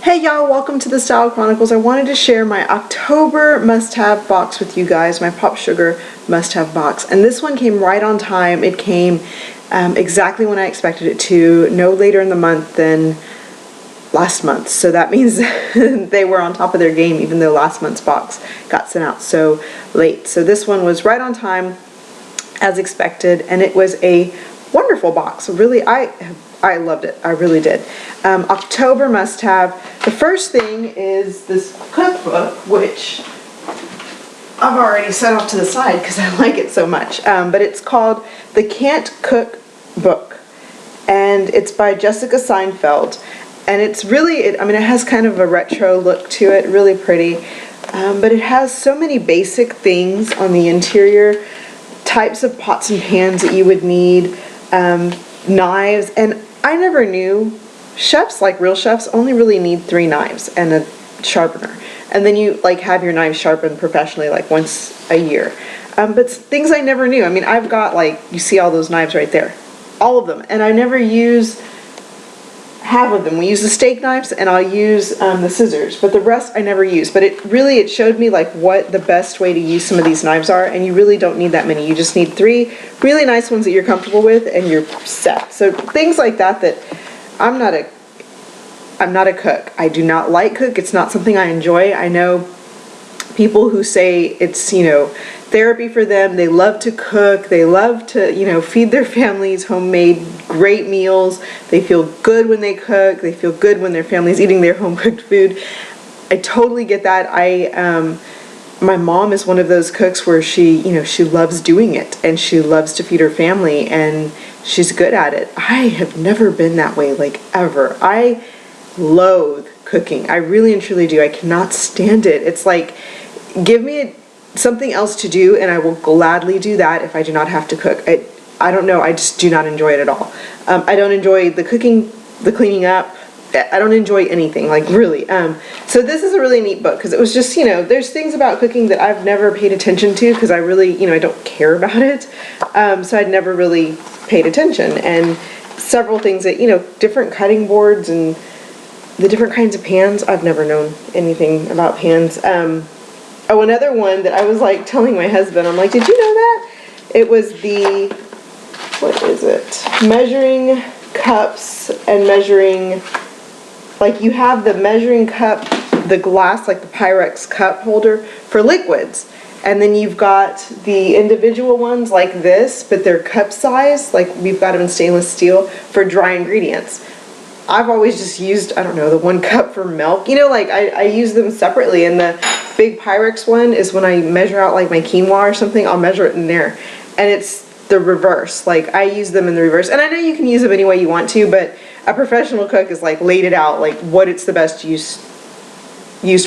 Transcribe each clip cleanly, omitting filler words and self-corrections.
Hey y'all, welcome to the Style Chronicles. I wanted to share my October must-have box with you guys, my Popsugar must-have box. And this one came right on time. It came exactly when I expected it to, no later in the month than last month. So that means they were on top of their game even though last month's box got sent out so late. So this one was right on time as expected, and it was a wonderful box. Really, I loved it. I really did. October must-have. The first thing is this cookbook, which I've already set off to the side because I like it so much. But it's called The Can't Cook Book, and it's by Jessica Seinfeld. And it's really, it has kind of a retro look to it, really pretty. But it has so many basic things on the interior, types of pots and pans that you would need, knives, and I never knew chefs, like real chefs, only really need 3 knives and a sharpener, and then you like have your knives sharpened professionally like once a year. But things I never knew. I've got, like, you see all those knives right there, all of them, and I never use half of them. We use the steak knives, and I'll use the scissors, but the rest I never use. But it showed me like what the best way to use some of these knives are, and you really don't need that many. You just need 3 really nice ones that you're comfortable with, and you're set. So things like that. I'm not a cook. I do not like cook. It's not something I enjoy. I know people who say it's, therapy for them. They love to cook. They love to, feed their families homemade great meals. They feel good when they cook. They feel good when their family's eating their home cooked food. I totally get that. My mom is one of those cooks where she loves doing it, and she loves to feed her family, and she's good at it. I have never been that way, like, ever. I loathe cooking. I really and truly do. I cannot stand it. It's like, give me something else to do, and I will gladly do that if I do not have to cook. I don't know. I just do not enjoy it at all. I don't enjoy the cooking, the cleaning up. I don't enjoy anything, like, really. So this is a really neat book because it was just, there's things about cooking that I've never paid attention to because I really, I don't care about it. So I'd never really paid attention. And several things that, different cutting boards and the different kinds of pans. I've never known anything about pans. Oh, another one that I was like telling my husband, I'm like, did you know that? It was the, what is it? Measuring cups and measuring, like, you have the measuring cup, the glass, like the Pyrex cup holder for liquids. And then you've got the individual ones like this, but they're cup size, like we've got them in stainless steel for dry ingredients. I've always just used, I don't know, the 1 cup for milk. Like I use them separately, and the big Pyrex one is when I measure out like my quinoa or something, I'll measure it in there. And it's the reverse. Like, I use them in the reverse. And I know you can use them any way you want to, but a professional cook is like laid it out, like what it's the best used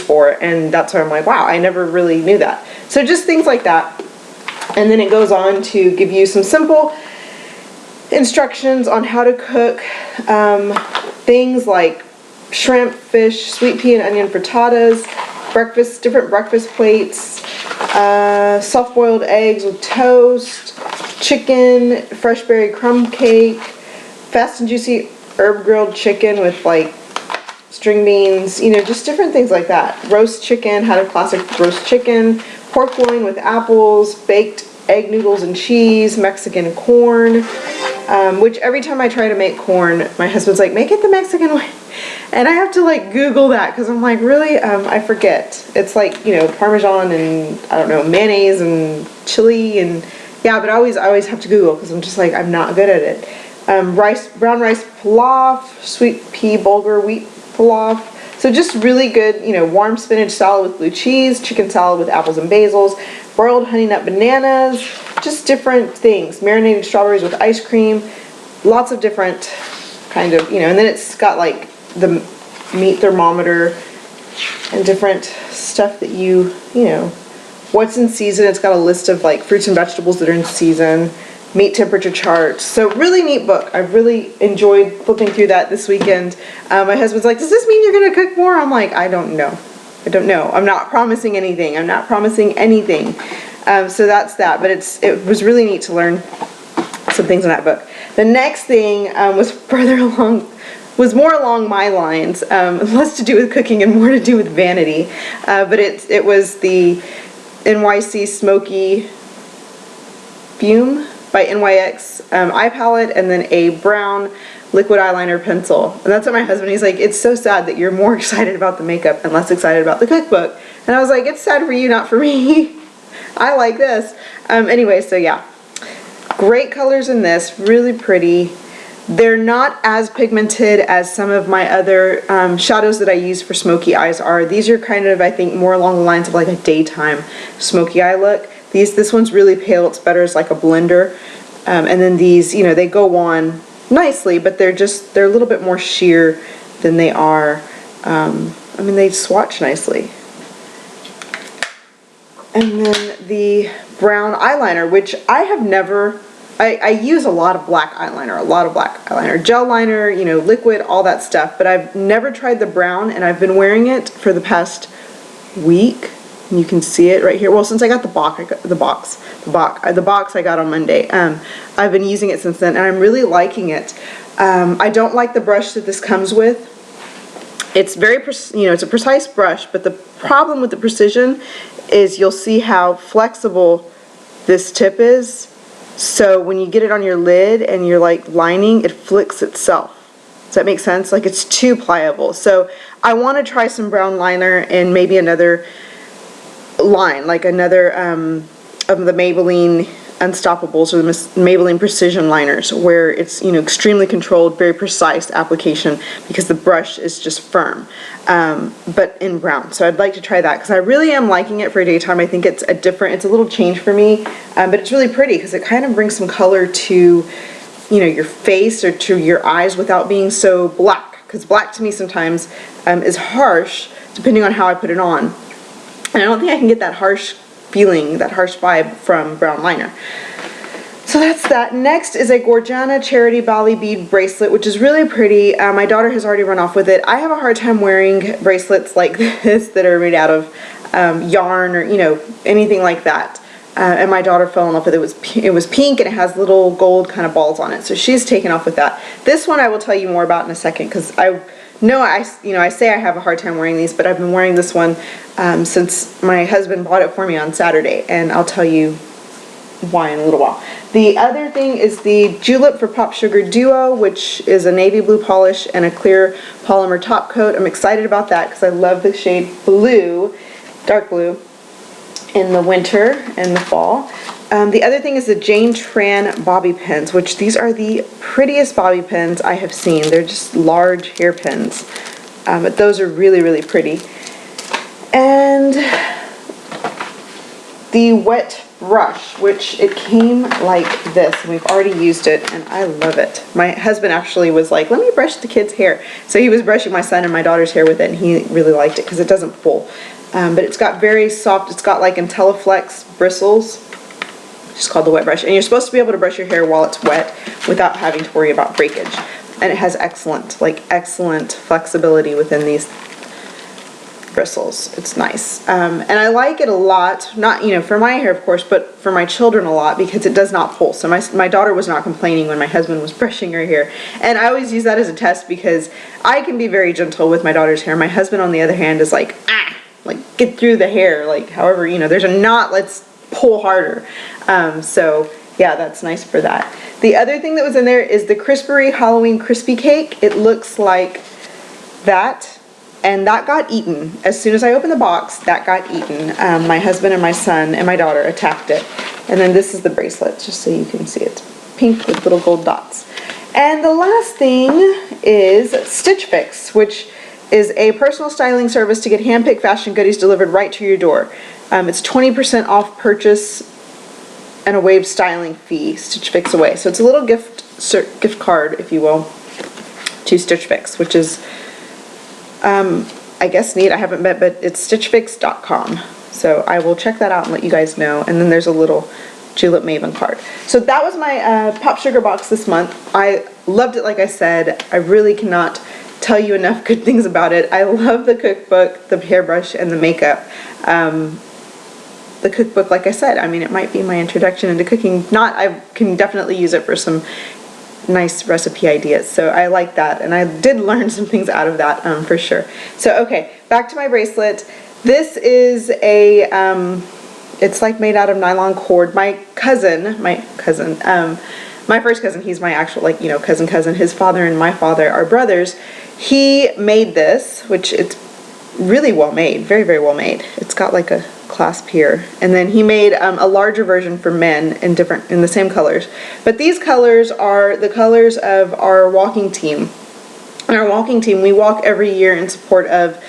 for. And that's why I'm like, wow, I never really knew that. So just things like that. And then it goes on to give you some simple instructions on how to cook things like shrimp, fish, sweet pea and onion frittatas, different breakfast plates, soft-boiled eggs with toast, chicken, fresh berry crumb cake, fast and juicy herb grilled chicken with like string beans, just different things like that. Roast chicken, how to classic roast chicken, pork loin with apples, baked egg noodles and cheese, Mexican corn, which every time I try to make corn, my husband's like, make it the Mexican way. And I have to like Google that because I'm like, really? I forget. It's like, Parmesan and, I don't know, mayonnaise and chili, and yeah, but I always have to Google because I'm just like, I'm not good at it. Brown rice pilaf, sweet pea bulgur wheat pilaf. So just really good, warm spinach salad with blue cheese, chicken salad with apples and basils, broiled honey nut bananas, just different things. Marinated strawberries with ice cream, lots of different kind of, and then it's got like the meat thermometer and different stuff that what's in season. It's got a list of like fruits and vegetables that are in season, meat temperature charts. So really neat book. I really enjoyed flipping through that this weekend. My husband's like, does this mean you're going to cook more? I'm like, I don't know. I'm not promising anything. So that's that. But it was really neat to learn some things in that book. The next thing was further along was more along my lines, less to do with cooking and more to do with vanity. But it was the NYC Smoky Fume by NYX eye palette, and then a brown liquid eyeliner pencil. And that's what my husband, he's like, it's so sad that you're more excited about the makeup and less excited about the cookbook. And I was like, it's sad for you, not for me. I like this. Anyway, so yeah. Great colors in this, really pretty. They're not as pigmented as some of my other shadows that I use for smoky eyes are. These are kind of, I think, more along the lines of like a daytime smoky eye look. This one's really pale, it's better as like a blender. And then these, you know, they go on nicely, but they're a little bit more sheer than they are. I mean, they swatch nicely. And then the brown eyeliner, which I have never, I use a lot of black eyeliner, gel liner, you know, liquid, all that stuff, but I've never tried the brown, and I've been wearing it for the past week. You can see it right here. Well, since I got the box I got on Monday. I've been using it since then, and I'm really liking it. I don't like the brush that this comes with. It's very, you know, it's a precise brush, but the problem with the precision is you'll see how flexible this tip is. So when you get it on your lid and you're like lining, it flicks itself. Does that make sense? Like, it's too pliable. So I want to try some brown liner and maybe another line, like another of the Maybelline Unstoppables or the Maybelline Precision liners, where it's, you know, extremely controlled, very precise application because the brush is just firm, but in brown. So I'd like to try that because I really am liking it for daytime. I think it's a little change for me, but it's really pretty because it kind of brings some color to, you know, your face or to your eyes without being so black, because black to me sometimes is harsh depending on how I put it on. And I don't think I can get that harsh feeling, that harsh vibe from brown liner. So that's that. Next is a Gorjana Charity Bali bead bracelet, which is really pretty. My daughter has already run off with it. I have a hard time wearing bracelets like this that are made out of yarn or, you know, anything like that. And my daughter fell in love with it. It was pink and it has little gold kind of balls on it. So she's taken off with that. This one I will tell you more about in a second, because I say I have a hard time wearing these, but I've been wearing this one since my husband bought it for me on Saturday, and I'll tell you why in a little while. The other thing is the Julep for Popsugar Duo, which is a navy blue polish and a clear polymer top coat. I'm excited about that because I love the shade blue, dark blue, in the winter and the fall. The other thing is the Jane Tran bobby pins, which these are the prettiest bobby pins I have seen. They're just large hair pins, but those are really, really pretty. And the wet brush, which it came like this, and we've already used it, and I love it. My husband actually was like, let me brush the kids' hair. So he was brushing my son and my daughter's hair with it, and he really liked it because it doesn't pull. But it's got very soft, it's got like IntelliFlex bristles. It's called the wet brush, and you're supposed to be able to brush your hair while it's wet without having to worry about breakage. And it has excellent flexibility within these bristles. It's nice, and I like it a lot. Not, you know, for my hair of course, but for my children a lot, because it does not pull. So my daughter was not complaining when my husband was brushing her hair, and I always use that as a test because I can be very gentle with my daughter's hair. My husband, on the other hand, is like, like, get through the hair, like, however, you know, there's a knot, let's pull harder. So yeah, that's nice for that. The other thing that was in there is the Crispery Halloween Crispy Cake. It looks like that, and that got eaten. As soon as I opened the box, that got eaten. My husband and my son and my daughter attacked it. And then this is the bracelet, just so you can see it. Pink with little gold dots. And the last thing is Stitch Fix, which is a personal styling service to get hand-picked fashion goodies delivered right to your door. It's 20% off purchase and a waived styling fee, Stitch Fix away. So it's a little gift card, if you will, to Stitch Fix, which is, I guess, neat. I haven't met, but it's stitchfix.com. So I will check that out and let you guys know. And then there's a little Julep Maven card. So that was my Popsugar box this month. I loved it, like I said. I really cannot tell you enough good things about it. I love the cookbook, the hairbrush, and the makeup. The cookbook, like I said, I mean, it might be my introduction into cooking. I can definitely use it for some nice recipe ideas. So I like that, and I did learn some things out of that for sure. So okay, back to my bracelet. This is a it's like made out of nylon cord. My first cousin, he's my actual, like, you know, cousin, his father and my father are brothers. He made this, which it's really well made, very, very well made. It's got like a clasp here. And then he made a larger version for men in the same colors. But these colors are the colors of our walking team. In our walking team, we walk every year in support of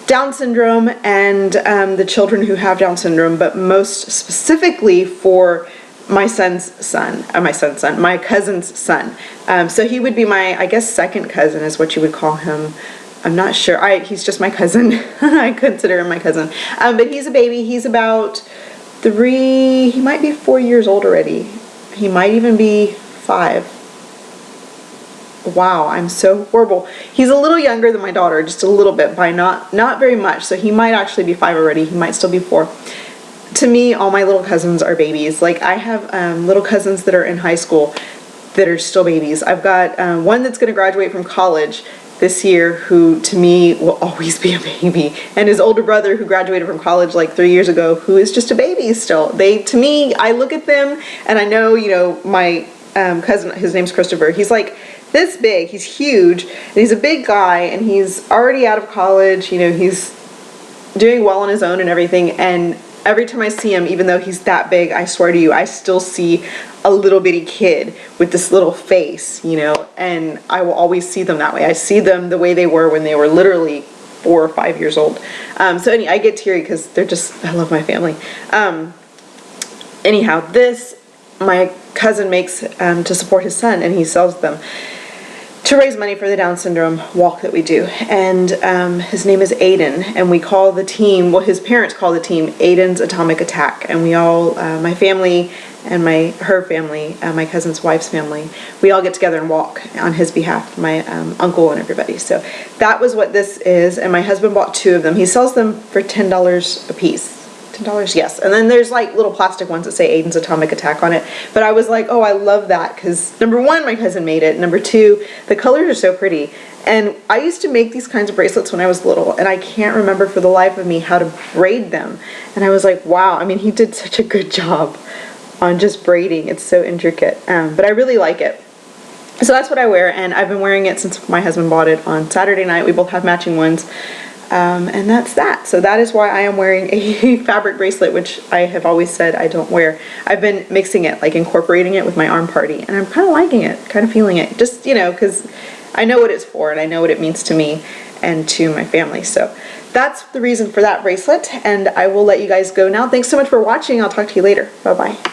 Down syndrome and the children who have Down syndrome, but most specifically for my cousin's son. So he would be my, I guess, second cousin is what you would call him. I'm not sure. He's just my cousin. I consider him my cousin. But he's a baby. He's about 3, he might be 4 years old already. He might even be 5. Wow, I'm so horrible. He's a little younger than my daughter, just a little bit, by not very much. So he might actually be 5 already. He might still be 4. To me, all my little cousins are babies. Like, I have little cousins that are in high school that are still babies. I've got one that's going to graduate from college this year, who to me will always be a baby, and his older brother who graduated from college like 3 years ago, who is just a baby still. To me, I look at them and I know, you know, my cousin, his name's Christopher, he's like this big, he's huge, and he's a big guy, and he's already out of college, you know, he's doing well on his own and everything, and every time I see him, even though he's that big, I swear to you, I still see a little bitty kid with this little face, you know, and I will always see them that way. I see them the way they were when they were literally 4 or 5 years old. So anyway, I get teary because they're just, I love my family. Anyhow, this, my cousin makes to support his son, and he sells them to raise money for the Down syndrome walk that we do. And his name is Aiden, and we call the team, well, his parents call the team Aiden's Atomic Attack. And we all, my family and her family, my cousin's wife's family, we all get together and walk on his behalf, my uncle and everybody. So that was what this is, and my husband bought 2 of them. He sells them for $10 a piece. $10, yes. And then there's like little plastic ones that say Aiden's Atomic Attack on it. But I was like, oh, I love that, because number 1, my cousin made it. Number 2, the colors are so pretty. And I used to make these kinds of bracelets when I was little, and I can't remember for the life of me how to braid them. And I was like, wow, I mean, he did such a good job on just braiding. It's so intricate. But I really like it. So that's what I wear, and I've been wearing it since my husband bought it on Saturday night. We both have matching ones. And that's that. So that is why I am wearing a fabric bracelet, which I have always said I don't wear. I've been mixing it, like incorporating it with my arm party, and I'm kind of liking it, kind of feeling it. Just, you know, because I know what it's for, and I know what it means to me and to my family. So that's the reason for that bracelet, and I will let you guys go now. Thanks so much for watching. I'll talk to you later. Bye-bye.